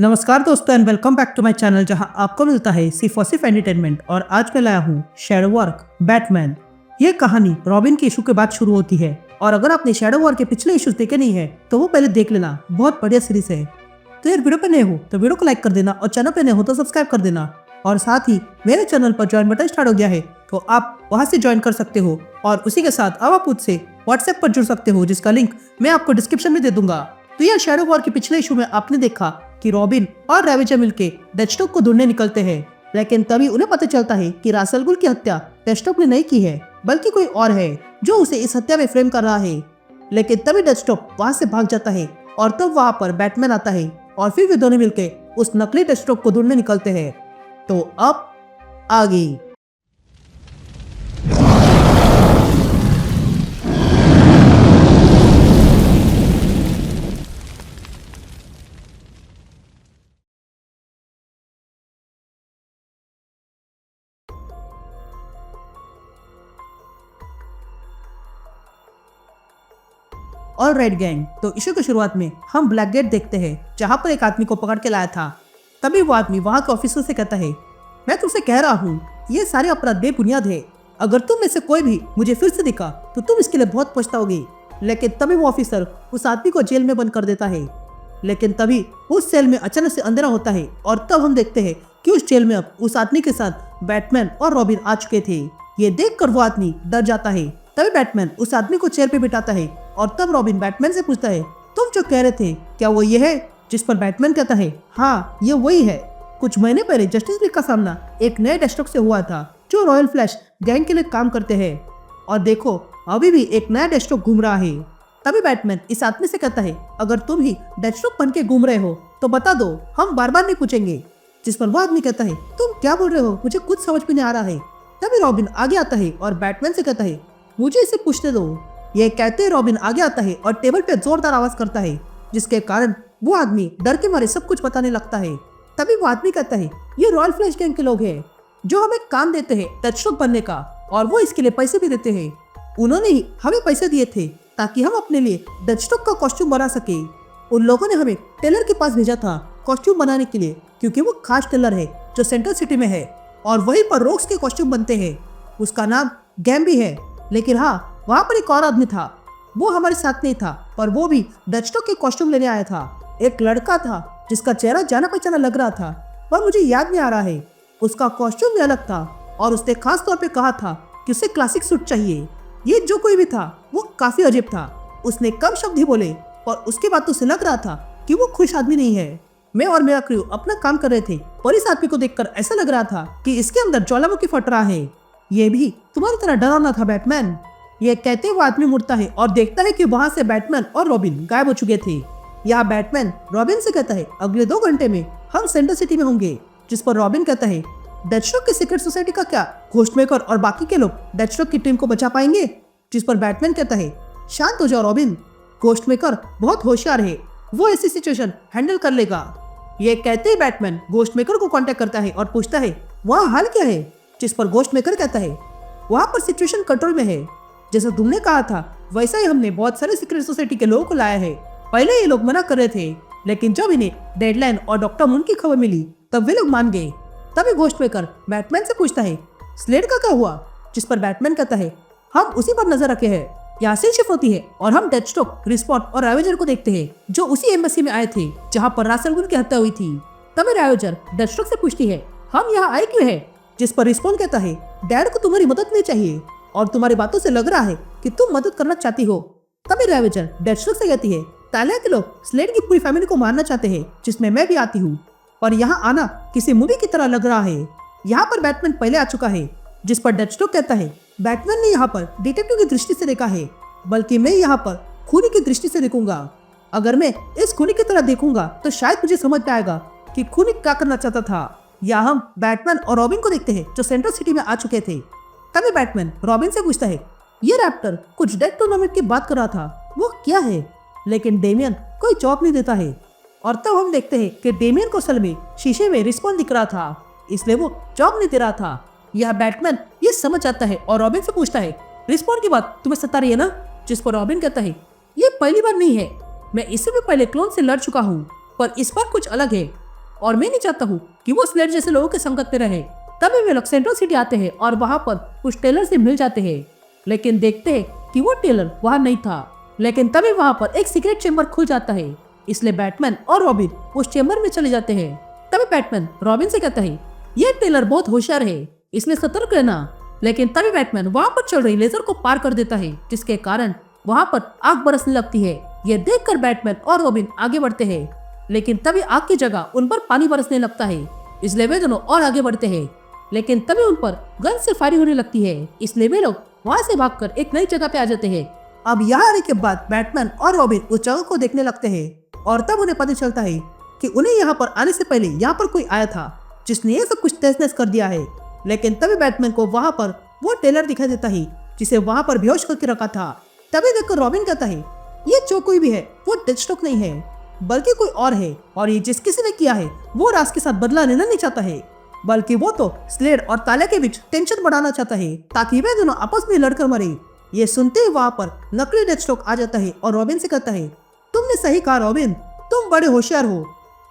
नमस्कार दोस्तों and welcome back to my channel जहां आपको मिलता है सिर्फ और सिर्फ एंटरटेनमेंट। और आज मैं लाया हूं शैडो वर्क बैटमैन। ये कहानी रॉबिन के इशू के बाद शुरू होती है और अगर आपने शैडो वर्क के पिछले इशूज देखे नहीं है तो वो पहले देख लेना, बहुत बढ़िया सीरीज है। तो यार वीडियो पे नए हो तो वीडियो को लाइक कर देना और चैनल पे नए हो तो सब्सक्राइब कर देना। और साथ ही मेरे चैनल पर ज्वाइन बटन स्टार्ट हो गया है तो आप वहां से ज्वाइन कर सकते हो और उसी के साथ अब आप मुझसे व्हाट्सएप पर जुड़ सकते हो जिसका लिंक मैं आपको डिस्क्रिप्शन में दे दूंगा। तो यार शैडो वॉर के पिछले इशू में आपने देखा कि रॉबिन और रेवेजर मिलके डेथस्ट्रोक को ढूंढने निकलते हैं, लेकिन तभी उन्हें पता चलता है कि रास अल गुल की हत्या डेथस्ट्रोक ने नहीं की है बल्कि कोई और है जो उसे इस हत्या में फ्रेम कर रहा है। लेकिन तभी डेथस्ट्रोक वहां से भाग जाता है और तब वहां पर बैटमैन आता है और फिर वे दोनों मिलकर उस नकली डेथस्ट्रोक को ढूंढने निकलते हैं। तो अब आगे और रेड गैंग। तो इशू की शुरुआत में हम ब्लैक गेट देखते हैं जहाँ पर एक आदमी को पकड़ के लाया था। तभी वो आदमी वहाँ के ऑफिसर से कहता है, मैं तुमसे कह रहा हूँ ये सारे अपराध बेबुनियाद है। अगर तुम में से कोई भी मुझे फिर से दिखा तो तुम इसके लिए बहुत पछताओगे। लेकिन तभी वो ऑफिसर उस आदमी को जेल में बंद कर देता है। लेकिन तभी उस सेल में अचानक से अंधेरा होता है और तब हम देखते हैं कि उस जेल में अब उस आदमी के साथ बैटमैन और रॉबिन आ चुके थे। ये देखकर वो आदमी डर जाता है। तभी बैटमैन उस आदमी को चेयर पे बिठाता है और तब रॉबिन बैटमैन से पूछता है, तुम जो कह रहे थे क्या वो ये है? जिस पर बैटमैन कहता है, हाँ ये वही है। कुछ महीने पहले जस्टिस लीग का सामना एक नए डेथस्ट्रोक से हुआ था जो रॉयल फ्लैश गैंग के लिए काम करते हैं और देखो अभी भी एक नया डेथस्ट्रोक घूम रहा है। तभी बैटमैन इस आदमी से कहता है, अगर तुम ही डेथस्ट्रोक बन के घूम रहे हो तो बता दो, हम बार बार नहीं पूछेंगे। जिस पर वो आदमी कहता है, तुम क्या बोल रहे हो, मुझे कुछ समझ में नहीं आ रहा है। तभी रॉबिन आगे आता है और बैटमैन से कहता है, मुझे इसे पूछने दो। ये कहते रॉबिन आगे आता है और टेबल पे जोरदार आवाज करता है जिसके कारण वो आदमी डर के मारे सब कुछ बताने लगता है। तभी वो आदमी कहता है, ये रॉयल फ्लैश गैंग के लोग हैं जो हमें काम देते हैं डेथस्ट्रोक बनने का और वो इसके लिए पैसे भी देते हैं। उन्होंने ही हमें पैसे दिए थे ताकि हम अपने लिए डेथस्ट्रोक का कॉस्ट्यूम बना सके। उन लोगों ने हमें टेलर के पास भेजा था कॉस्ट्यूम बनाने के लिए क्योंकि वो खास टेलर है जो सेंट्रल सिटी में है और वहीं पर रोक्स के कॉस्ट्यूम बनते हैं। उसका नाम गैम्बी है। लेकिन हाँ, वहाँ पर एक और आदमी था, वो हमारे साथ नहीं था पर वो भी डेथस्ट्रोक के कॉस्ट्यूम लेने आया था। एक लड़का था जिसका चेहरा जाना पहचाना लग रहा था पर मुझे याद नहीं आ रहा है। उसका कॉस्ट्यूम भी अलग था और उसने खास तौर पे कहा था कि उसे क्लासिक सूट चाहिए। ये जो कोई भी था वो काफी अजीब था। उसने कम शब्द ही बोले और उसके बातों से लग रहा था कि वो खुश आदमी नहीं है। मैं और मेरा क्रू अपना काम कर रहे थे और इस आदमी को देखकर ऐसा लग रहा था कि इसके अंदर ज्वालामुखी फट रहा है। ये भी तुम्हारी तरह डरावना था बैटमैन। ये कहते वो आदमी मुड़ता है और देखता है कि वहाँ से बैटमैन और रॉबिन गायब हो चुके थे। यहाँ बैटमैन रॉबिन से कहता है, अगले 2 घंटे में हम सेंट्रल सिटी में होंगे। जिस पर रॉबिन कहता है, डेथस्ट्रोक की सीक्रेट सोसाइटी का क्या? घोस्टमेकर और बाकी के लोग डेथस्ट्रोक की टीम को बचा पाएंगे? जिस पर बैटमैन कहता है, शांत हो जाओ रॉबिन, घोस्टमेकर बहुत होशियार है, वो ऐसी सिचुएशन हैंडल कर लेगा। ये कहते ही बैटमैन घोस्टमेकर को कांटेक्ट करता है और पूछता है, वहाँ हाल क्या है? जिस पर घोस्टमेकर कहता है, वहाँ पर सिचुएशन कंट्रोल में है। जैसा तुमने कहा था वैसा ही हमने बहुत सारे सीक्रेट सोसाइटी के लोगों को लाया है। पहले ये लोग मना कर रहे थे लेकिन जब इन्हें डेडलाइन और डॉक्टर मून की खबर मिली तब वे लोग मान गए। तभी घोस्टमेकर बैटमैन से पूछता है, स्लेड का क्या हुआ? जिस पर बैटमैन कहता है, हम उसी पर नजर रखे हैं। यहाँ से शिफ्ट होती है और हम डेथस्ट्रोक, रिस्पॉट और रेवेजर को देखते हैं जो उसी एम्बेसी में आए थे जहाँ पर रास अल गुल की हत्या हुई थी। तभी रेवेजर डेथस्ट्रोक से पूछती है, हम यहाँ आए क्यों है? जिस पर रिस्पॉन्ड कहता है, डैड को तुम्हारी मदद नहीं चाहिए और तुम्हारी बातों से लग रहा है कि तुम मदद करना चाहती हो। तभी रेवेजर डेथस्ट्रोक से कहती है, तालिया के लोग स्लेड की पूरी फैमिली को मारना चाहते हैं जिसमें मैं भी आती हूँ और यहाँ आना किसी मूवी की तरह लग रहा है। यहाँ पर बैटमैन पहले आ चुका है। जिस पर डेथस्ट्रोक कहता है, बैटमैन ने यहाँ पर डिटेक्टिव की दृष्टि से देखा है बल्कि मैं यहाँ पर खूनी की दृष्टि से देखूंगा। अगर मैं इस खूनी की तरह देखूंगा तो शायद मुझे समझ में आएगा कि खूनी क्या करना चाहता था। या हम बैटमैन और रॉबिन को देखते हैं जो सेंट्रल सिटी में आ चुके थे। तभी बैटमैन रॉबिन से पूछता है, ये रैप्टर कुछ डेथ टूर्नामेंट की बात कर रहा था, वो क्या है? लेकिन डेमियन कोई जवाब नहीं देता है और तब हम देखते हैं कि डेमियन को असल में शीशे में रिस्पॉन्स दिख रहा था इसलिए वो जवाब नहीं दे रहा था। यह बैटमैन ये समझ आता है और रॉबिन से पूछता है, रिस्पॉन्स की बात तुम्हें सता रही है ना? जिस पर रॉबिन कहता है, ये पहली बार नहीं है, मैं इससे भी पहले क्लोन से लड़ चुका हूँ पर इस बार कुछ अलग है। और मैं नहीं चाहता हूँ कि वो स्लेड जैसे लोगों के संगत में रहे। तभी वे लोग सेंट्रल सिटी आते हैं और वहाँ पर उस टेलर से मिल जाते हैं, लेकिन देखते हैं कि वो टेलर वहाँ नहीं था। लेकिन तभी वहाँ पर एक सीक्रेट चेम्बर खुल जाता है, इसलिए बैटमैन और रॉबिन उस चेम्बर में चले जाते हैं। तभी बैटमैन रॉबिन से कहता है ये टेलर बहुत होशियार है, इसलिए सतर्क रहना। लेकिन तभी बैटमैन वहाँ पर चल रही लेजर को पार कर देता है, जिसके कारण वहाँ पर आग बरसने लगती है। ये देखकर बैटमैन और रॉबिन आगे बढ़ते हैं, लेकिन तभी आग की जगह उन पर पानी बरसने लगता है, इसलिए वे दोनों और आगे बढ़ते हैं। लेकिन तभी उन पर गन से फायरिंग होने लगती है, इसलिए वे लोग वहाँ से भागकर एक नई जगह पे आ जाते हैं। अब यहाँ आने के बाद बैटमैन और रॉबिन उस जगह को देखने लगते हैं और तब उन्हें पता चलता है कि उन्हें यहाँ पर आने से पहले यहाँ पर कोई आया था जिसने ये सब कुछ तहस-नहस कर दिया है। लेकिन तभी बैटमैन को वहाँ पर वो टेलर दिखाई देता है जिसे वहाँ पर बेहोश करके रखा था। तभी देखकर रॉबिन कहता है ये जो कोई भी है वो डेथस्ट्रोक नहीं है, बल्कि कोई और है, और ये जिस किसी ने किया है वो राज के साथ बदला लेना नहीं चाहता है, बल्कि वो तो स्लेड और ताले के बीच टेंशन बढ़ाना चाहता है ताकि वे दोनों आपस में लड़कर मरे। ये सुनते ही वहाँ पर नकली डेथस्ट्रोक आ जाता है और रॉबिन से कहता है तुमने सही कहा रॉबिन, तुम बड़े होशियार हो,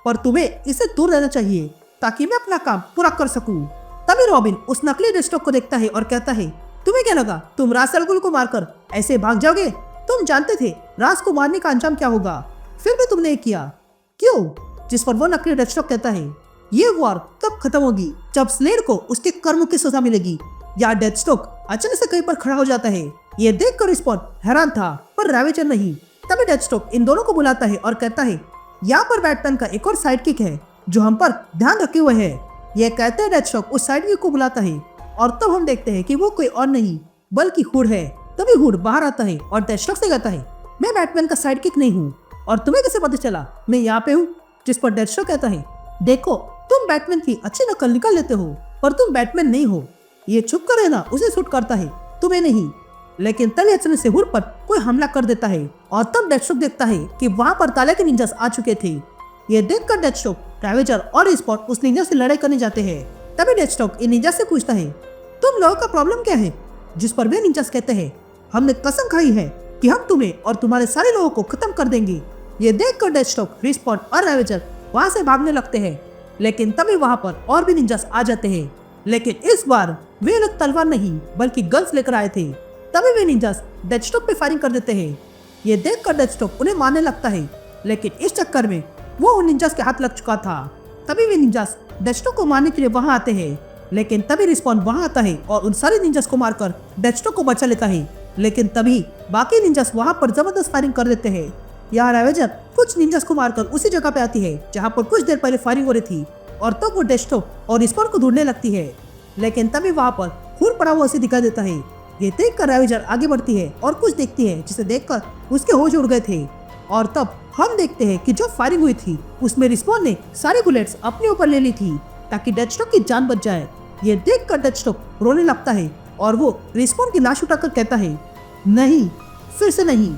पर तुम्हें इससे दूर रहना चाहिए ताकि मैं अपना काम पूरा कर सकूं। तभी रॉबिन उस नकली डेथस्ट्रोक को देखता है और कहता है तुम्हें क्या लगा तुम राज अल गुल को मारकर ऐसे भाग जाओगे? तुम जानते थे राज को मारने का अंजाम क्या होगा, फिर भी तुमने ये किया क्यों? जिस पर वो नकली डेथस्ट्रोक कहता है ये वॉर तब खत्म होगी जब स्लेड को उसके कर्मों की सजा मिलेगी। या डेथस्ट्रोक अचानक से कहीं पर खड़ा हो जाता है। ये देखकर रिस्पॉन हैरान था, पर रैवेजर नहीं। तभी डेथस्ट्रोक इन दोनों को बुलाता है और कहता है यहाँ पर बैटमैन का एक और साइड किक है जो हम पर ध्यान रखे हुए है। ये कहते हैं डेथस्ट्रोक उस साइड किक को बुलाता है और तब हम देखते हैं कि वो कोई और नहीं बल्कि हुड है। तभी हुड बाहर आता है और डेथस्ट्रोक से कहता है मैं बैटमैन का साइड किक नहीं हूँ, और तुम्हें कैसे पता चला मैं यहाँ पे हूँ? जिस पर डेथस्ट्रोक कहता है देखो तुम बैटमैन की अच्छी नकल निकाल लेते हो, पर तुम बैटमैन नहीं हो। ये छुप कर रहना उसे सूट करता है, तुम्हें नहीं। लेकिन तभी अचानक से हुड पर कोई हमला कर देता है और तब डेथस्ट्रोक देखता है कि वहाँ पर ताले के निंजास आ चुके थे। ये देखकर डेथस्ट्रोक, रैवेजर और रिस्पॉन उस निंजा से लड़ाई करने जाते हैं। तभी डेथस्ट्रोक इन निंजा से पूछता है तुम लोगों का प्रॉब्लम क्या है? जिस पर वे निंजास कहते हैं हमने कसम खाई है कि हम तुम्हें और तुम्हारे सारे लोगों को खत्म कर देंगे। ये देखकर डेथस्ट्रोक, रिस्पॉन और रैवेजर वहाँ से भागने लगते हैं। लेकिन तभी वहाँ पर और भी निंजास आ जाते हैं, लेकिन इस बार वे लोग तलवार नहीं बल्कि गन्स लेकर आए थे। तभी वे निंजास डेथस्ट्रोक पे फायरिंग कर देते हैं। ये देखकर डेथस्ट्रोक उन्हें मारने लगता है, लेकिन इस चक्कर में वो उन निंजास के हाथ लग चुका था। तभी वे निंजास डेथस्ट्रोक को मारने के लिए वहाँ आते हैं, लेकिन तभी रिस्पॉन वहाँ आता है और उन सारे निंजास को मारकर डेथस्ट्रोक को बचा लेता है। लेकिन तभी बाकी निंजास वहाँ पर जबरदस्त फायरिंग कर देते हैं। यहाँ रैवेजर कुछ निंजास को मारकर उसी जगह पे आती है जहाँ पर कुछ देर पहले फायरिंग हो रही थी, और तब वो डेथस्ट्रोक और रिस्पॉन को ढूंढने लगती है। लेकिन तभी वहाँ पर खून पड़ा हुआ उसे दिखाई देता है। ये देखकर रैवेजर आगे बढ़ती है और कुछ देखती है जिसे देखकर उसके होश उड़ गए थे। और तब हम देखते हैं कि जो फायरिंग हुई थी उसमें रिस्पॉन ने सारी बुलेट्स अपने ऊपर ले ली थी ताकि डेथस्ट्रोक की जान बच जाए। ये देखकर डेथस्ट्रोक रोने लगता है और वो रिस्पॉन की लाश उठाकर कहता है नहीं, फिर से नहीं।